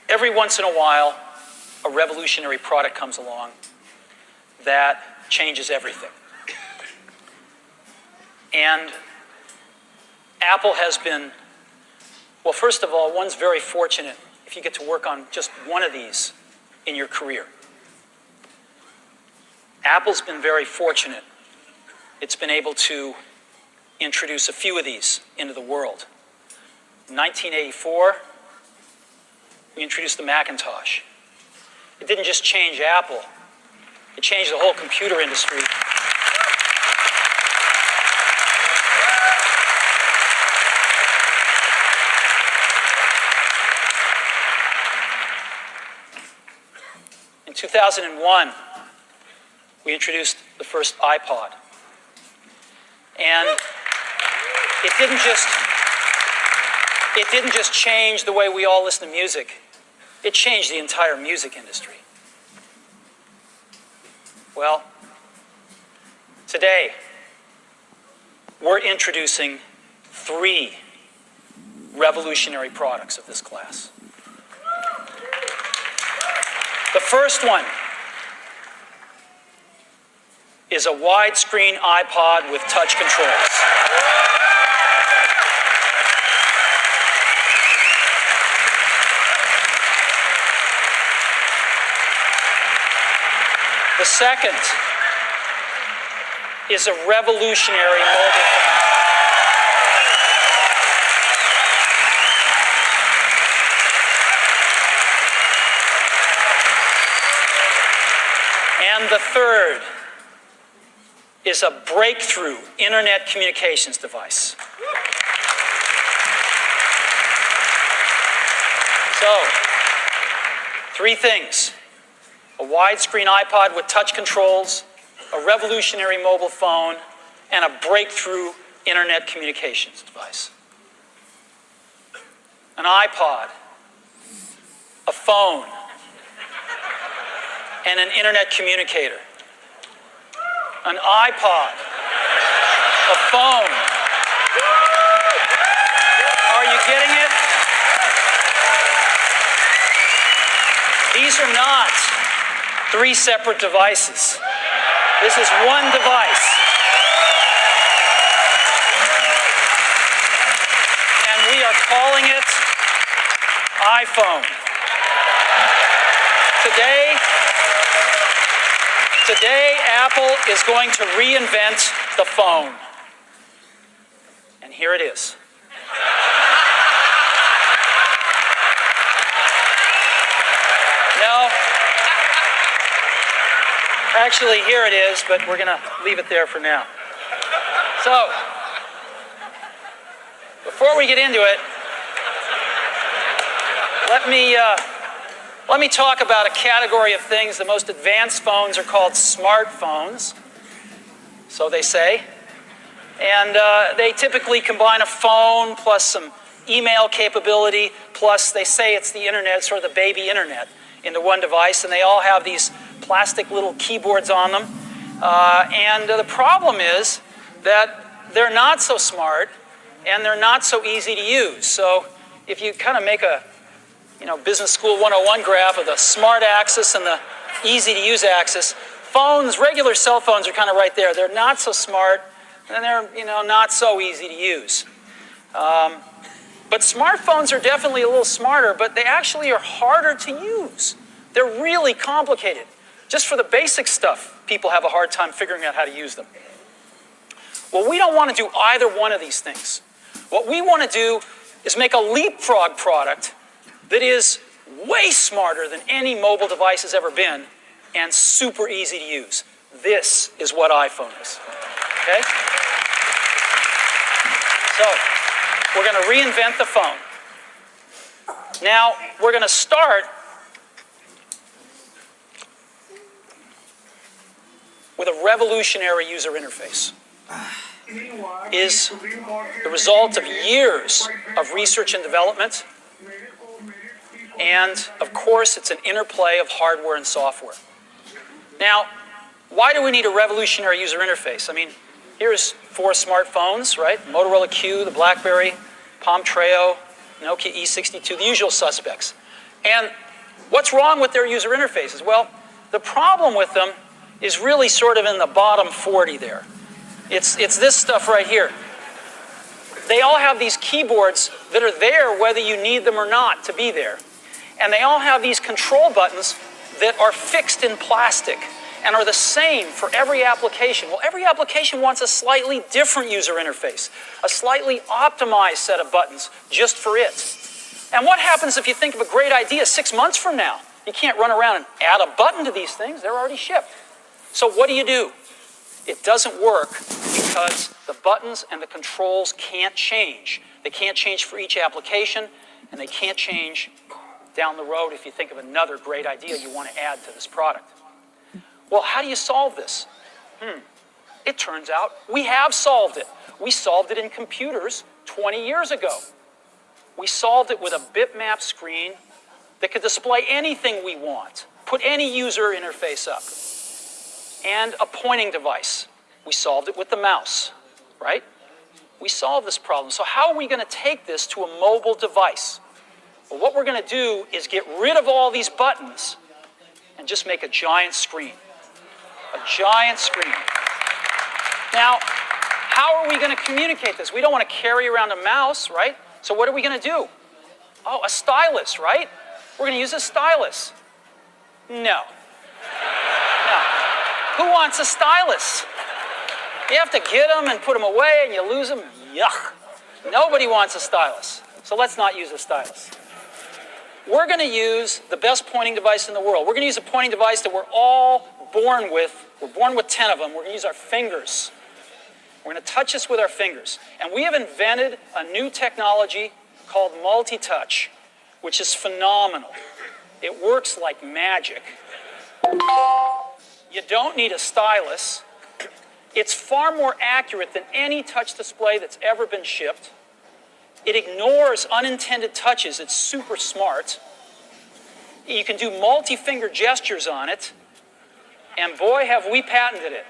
every once in a while, a revolutionary product comes along that changes everything. And Apple has been, well, first of all, one's very fortunate if you get to work on just one of these in your career. Apple's been very fortunate. It's been able to introduce a few of these into the world. In 1984, we introduced the Macintosh. It didn't just change Apple, it changed the whole computer industry. In 2001, we introduced the first iPod. And it didn't just change the way we all listen to music. It changed the entire music industry. Well, today, we're introducing 3 revolutionary products of this class. The first one is a widescreen iPod with touch controls. The second is a revolutionary mobile phone. And the third is a breakthrough internet communications device. So, 3 things. A widescreen iPod with touch controls, a revolutionary mobile phone, and a breakthrough internet communications device. An iPod, a phone, and an internet communicator. An iPod, a phone. Are you getting it? These are not 3 separate devices. This is one device. And we are calling it iPhone. Today, Apple is going to reinvent the phone. And here it is. No. Actually, here it is, but we're going to leave it there for now. So, before we get into it, let me talk about a category of things. The most advanced phones are called smartphones, so they say. And they typically combine a phone plus some email capability, plus they say it's the internet, sort of the baby internet, into one device. And they all have these plastic little keyboards on them. And the problem is that they're not so smart and they're not so easy to use. So if you kind of make a Business School 101 graph of the smart axis and the easy to use axis, phones, regular cell phones are kind of right there. They're not so smart and they're not so easy to use. But smartphones are definitely a little smarter, but they actually are harder to use. They're really complicated. Just for the basic stuff, people have a hard time figuring out how to use them. Well, we don't want to do either one of these things. What we want to do is make a leapfrog product that is way smarter than any mobile device has ever been and super easy to use. This is what iPhone is. Okay? So, we're going to reinvent the phone. Now, we're going to start with a revolutionary user interface. Is the result of years of research and development. And, of course, it's an interplay of hardware and software. Now, why do we need a revolutionary user interface? I mean, here's 4 smartphones, right? Motorola Q, the BlackBerry, Palm Treo, Nokia E62, the usual suspects. And what's wrong with their user interfaces? Well, the problem with them is really sort of in the bottom 40 there. It's this stuff right here. They all have these keyboards that are there whether you need them or not to be there. And they all have these control buttons that are fixed in plastic and are the same for every application. Well, every application wants a slightly different user interface, a slightly optimized set of buttons just for it. And what happens if you think of a great idea 6 months from now? You can't run around and add a button to these things. They're already shipped. So what do? It doesn't work because the buttons and the controls can't change. They can't change for each application, and they can't change down the road if you think of another great idea you want to add to this product. Well, how do you solve this? It turns out we have solved it. We solved it in computers 20 years ago. We solved it with a bitmap screen that could display anything we want, put any user interface up, and a pointing device. We solved it with the mouse, right? We solved this problem. So how are we going to take this to a mobile device? Well, what we're going to do is get rid of all these buttons and just make a giant screen. A giant screen. Now, how are we going to communicate this? We don't want to carry around a mouse, right? So what are we going to do? Oh, a stylus, right? We're going to use a stylus. No. No. Who wants a stylus? You have to get them and put them away and you lose them. Yuck. Nobody wants a stylus. So let's not use a stylus. We're going to use the best pointing device in the world. We're going to use a pointing device that we're all born with. We're born with 10 of them. We're going to use our fingers. We're going to touch this with our fingers. And we have invented a new technology called multi-touch, which is phenomenal. It works like magic. You don't need a stylus. It's far more accurate than any touch display that's ever been shipped. It ignores unintended touches. It's super smart. You can do multi-finger gestures on it. And boy, have we patented it.